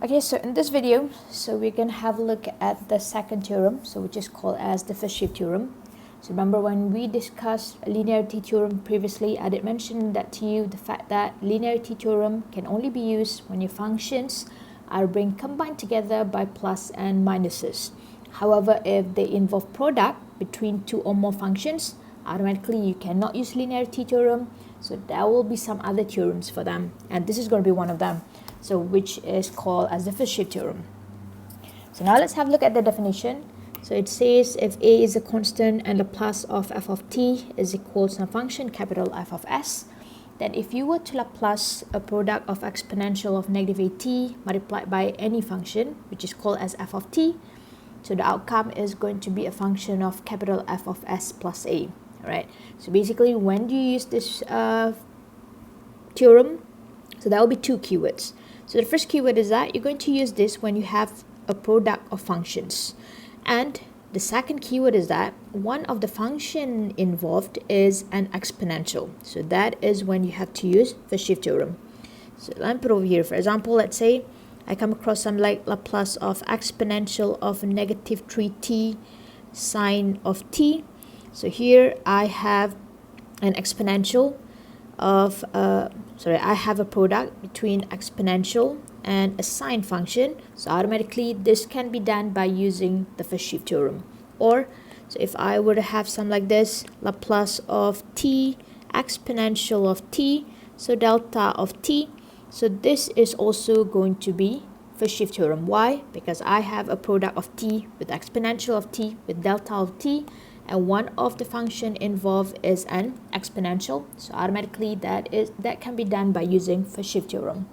Okay, so in this video, we're going to have a look at the second theorem, which is called as the first-shift theorem. So remember when we discussed linearity theorem previously, I did mention that to you, the fact that linearity theorem can only be used when your functions are being combined together by plus and minuses. However, if they involve product between two or more functions, automatically you cannot use linearity theorem. So there will be some other theorems for them, and this is going to be one of them. So which is called as the first-shift theorem. So now let's have a look at the definition. So it says if a is a constant and Laplace of f of t is equal to a function capital F of s, then if you were to Laplace a product of exponential of negative at multiplied by any function, which is called as f of t, so the outcome is going to be a function of capital F of s plus a. Alright, so basically when do you use this theorem? So there will be two keywords. So the first keyword is that you're going to use this when you have a product of functions. And the second keyword is that one of the function involved is an exponential. So that is when you have to use first-shift theorem. So let me put over here. For example, let's say I come across some like Laplace of exponential of negative 3t sine of t. So here I have an exponential of I have a product between exponential and a sine function, so automatically this can be done by using the first-shift theorem. Or so if I were to have some like this, Laplace of t exponential of t, so delta of t, so this is also going to be first-shift theorem. Why? Because I have a product of t with exponential of t with delta of t, and one of the function involved is an exponential, so automatically that can be done by using first-shift theorem.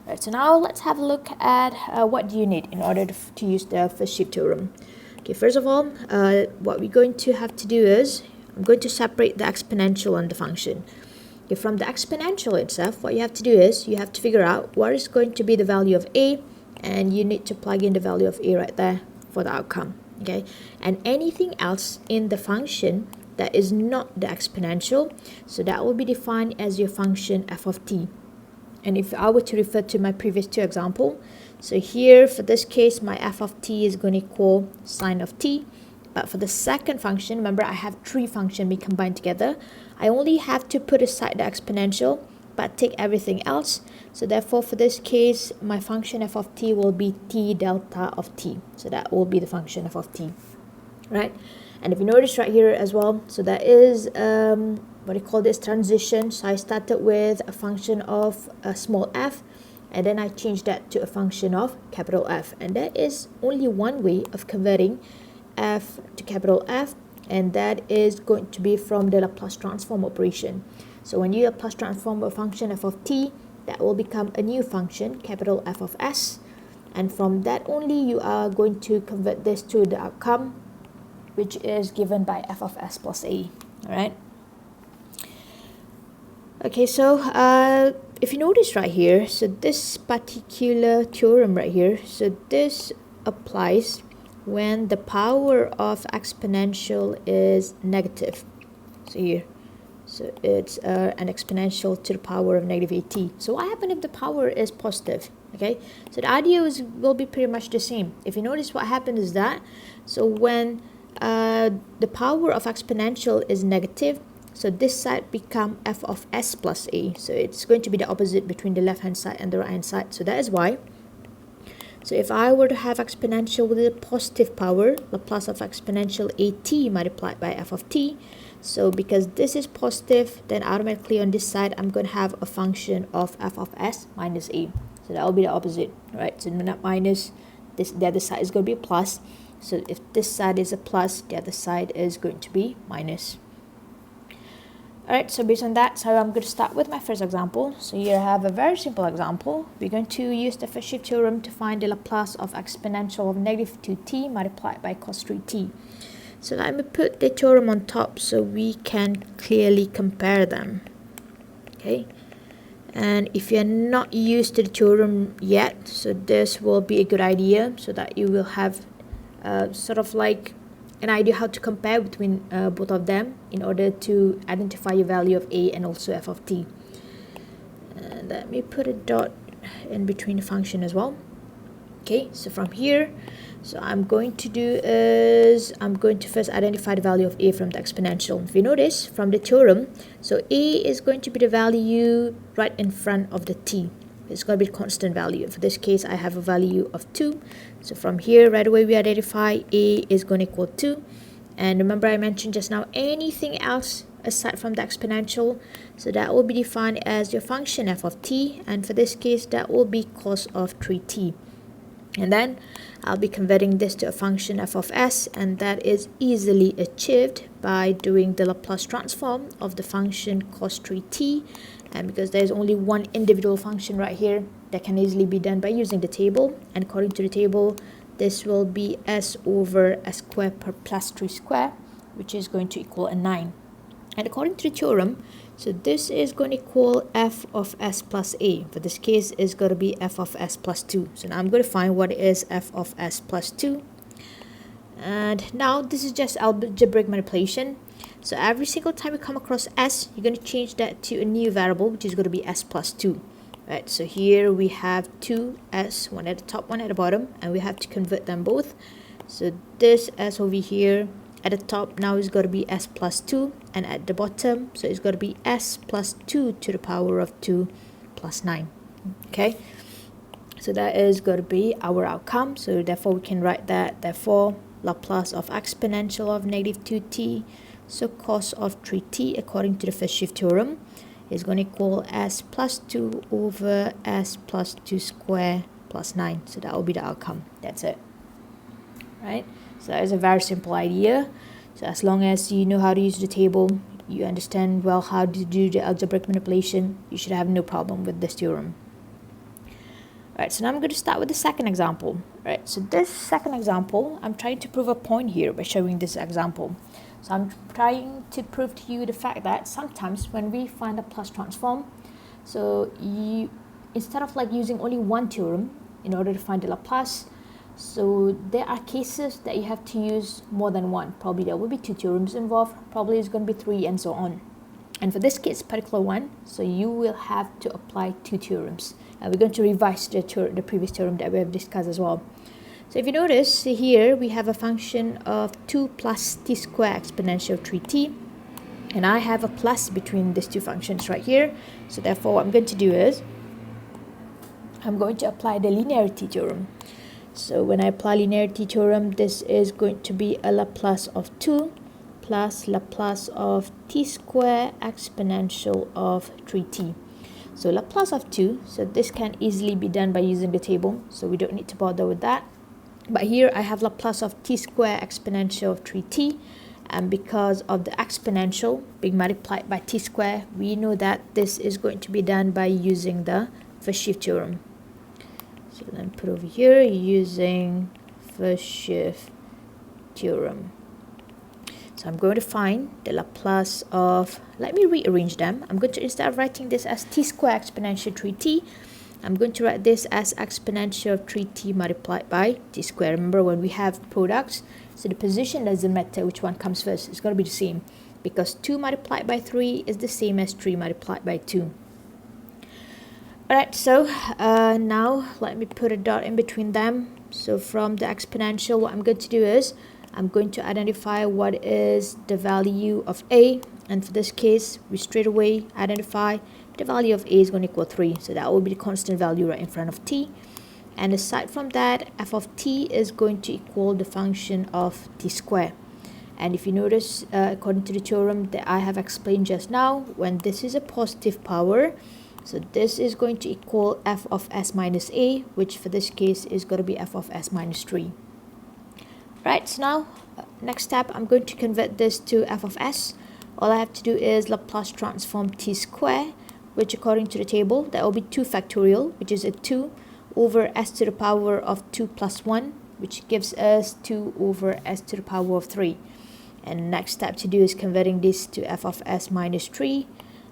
Alright, so now let's have a look at what do you need in order to use the first-shift theorem. Okay, first of all, what we're going to have to do is I'm going to separate the exponential and the function. Okay, from the exponential itself, what you have to do is you have to figure out what is going to be the value of a, and you need to plug in the value of a right there for the outcome. Okay, and anything else in the function that is not the exponential, so that will be defined as your function f of t. And if I were to refer to my previous two example, so here for this case my f of t is going to equal sine of t, but for the second function, remember I have three functions being combined together, I only have to put aside the exponential but take everything else. So therefore for this case my function f of t will be t delta of t, so that will be the function f of t, right? And if you notice right here as well, so that is what I call this transition. So I started with a function of a small f, and then I changed that to a function of capital F, and that is only one way of converting f to capital F, and that is going to be from the Laplace transform operation. So when you Laplace transform a function f of t, that will become a new function, capital F of s, and from that only you are going to convert this to the outcome, which is given by f of s plus a. Alright. Okay, so if you notice right here, so this particular theorem right here, so this applies when the power of exponential is negative. So here, so it's an exponential to the power of negative at. So what happens if the power is positive? Okay, so the idea will be pretty much the same. If you notice what happens is that, so when the power of exponential is negative, so this side become f of s plus a. So it's going to be the opposite between the left hand side and the right hand side. So that is why. So if I were to have exponential with a positive power, Laplace of exponential at multiplied by f of t, so because this is positive, then automatically on this side I'm going to have a function of f of s minus a. So that will be the opposite, right? So not minus, the other side is going to be a plus. So if this side is a plus, the other side is going to be minus. Alright, so based on that, so I'm going to start with my first example. So here I have a very simple example. We're going to use the first-shift theorem to find the Laplace of exponential of negative 2t multiplied by cos 3t. So let me put the theorem on top so we can clearly compare them. Okay, and if you're not used to the theorem yet, so this will be a good idea so that you will have sort of like an idea how to compare between both of them in order to identify your value of a and also f of t. And let me put a dot in between the function as well. Okay, so from here, so I'm going to do is I'm going to first identify the value of a from the exponential. If you notice from the theorem, so a is going to be the value right in front of the t. It's going to be a constant value. For this case, I have a value of 2. So from here, right away, we identify a is going to equal 2. And remember, I mentioned just now, anything else aside from the exponential, so that will be defined as your function f of t. And for this case, that will be cos of 3t. And then I'll be converting this to a function f of s, and that is easily achieved by doing the Laplace transform of the function cos 3t. And because there's only one individual function right here, that can easily be done by using the table. And according to the table, this will be s over s squared plus 3 squared, which is going to equal a 9. And according to the theorem, so this is going to equal f of s plus a. For this case, is going to be f of s plus 2. So now I'm going to find what is f of s plus 2. And now this is just algebraic manipulation. So every single time you come across s, you're going to change that to a new variable, which is going to be s plus 2. Right, so here we have 2s, one at the top, one at the bottom, and we have to convert them both. So this s over here at the top now is going to be s plus 2, and at the bottom, so it's going to be s plus 2 to the power of 2 plus 9. Okay, so that is going to be our outcome. So therefore we can write that, therefore Laplace of exponential of negative 2t, so cos of 3t according to the first shift theorem, is going to equal s plus 2 over s plus 2 square plus 9. So that will be the outcome. That's it. Right? So that is a very simple idea. So as long as you know how to use the table, you understand well how to do the algebraic manipulation, you should have no problem with this theorem. Right, so now I'm going to start with the second example. Right, so this second example, I'm trying to prove a point here by showing this example. So I'm trying to prove to you the fact that sometimes when we find a Laplace transform, so you, instead of like using only one theorem in order to find the Laplace, so there are cases that you have to use more than one. Probably there will be 2 theorems involved, probably it's going to be 3 and so on. And for this case, particular one, so you will have to apply 2 theorems. And we're going to revise the previous theorem that we have discussed as well. So if you notice here, we have a function of 2 plus t squared exponential 3t. And I have a plus between these two functions right here. So therefore, what I'm going to do is, I'm going to apply the linearity theorem. So when I apply linearity theorem, this is going to be a Laplace of 2 plus Laplace of t squared exponential of 3t. So Laplace of 2, so this can easily be done by using the table, so we don't need to bother with that. But here I have Laplace of t squared exponential of 3t, and because of the exponential being multiplied by t squared, we know that this is going to be done by using the first shift theorem. So then put over here using first shift theorem. So I'm going to find the Laplace of, let me rearrange them. I'm going to, instead of writing this as t squared exponential 3t, I'm going to write this as exponential of 3t multiplied by t squared. Remember, when we have products, so the position doesn't matter which one comes first. It's going to be the same, because 2 multiplied by 3 is the same as 3 multiplied by 2. Alright, so now let me put a dot in between them. So from the exponential, what I'm going to do is, I'm going to identify what is the value of a, and for this case, we straight away identify the value of a is going to equal 3. So that will be the constant value right in front of t. And aside from that, f of t is going to equal the function of t squared. And if you notice, according to the theorem that I have explained just now, when this is a positive power, so this is going to equal f of s minus a, which for this case is going to be f of s minus 3. Right, so now, next step, I'm going to convert this to f of s. All I have to do is Laplace transform t squared, which according to the table, that will be 2 factorial, which is a 2, over s to the power of 2 plus 1, which gives us 2 over s to the power of 3. And next step to do is converting this to f of s minus 3.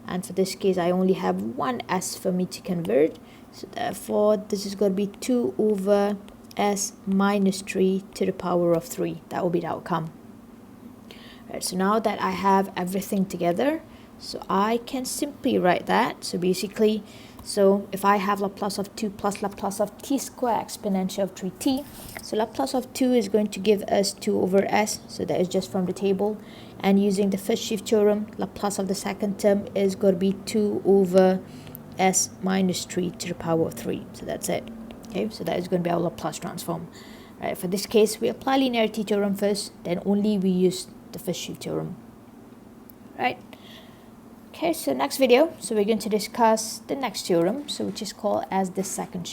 And for this case, I only have one s for me to convert. So therefore, this is going to be 2 over s minus 3 to the power of 3. That will be the outcome. Right, so now that I have everything together, So I can simply write that. So basically, so if I have Laplace of 2 plus Laplace of t squared exponential of 3t, so Laplace of 2 is going to give us 2 over s, so that is just from the table. And using the first shift theorem, Laplace of the second term is going to be 2 over s minus 3 to the power of 3. So that's it. Okay, so that is going to be our Laplace transform. Right, for this case, we apply linearity theorem first, then only we use the first shift theorem. Right. Okay, so next video, so we're going to discuss the next theorem, so which is called as the second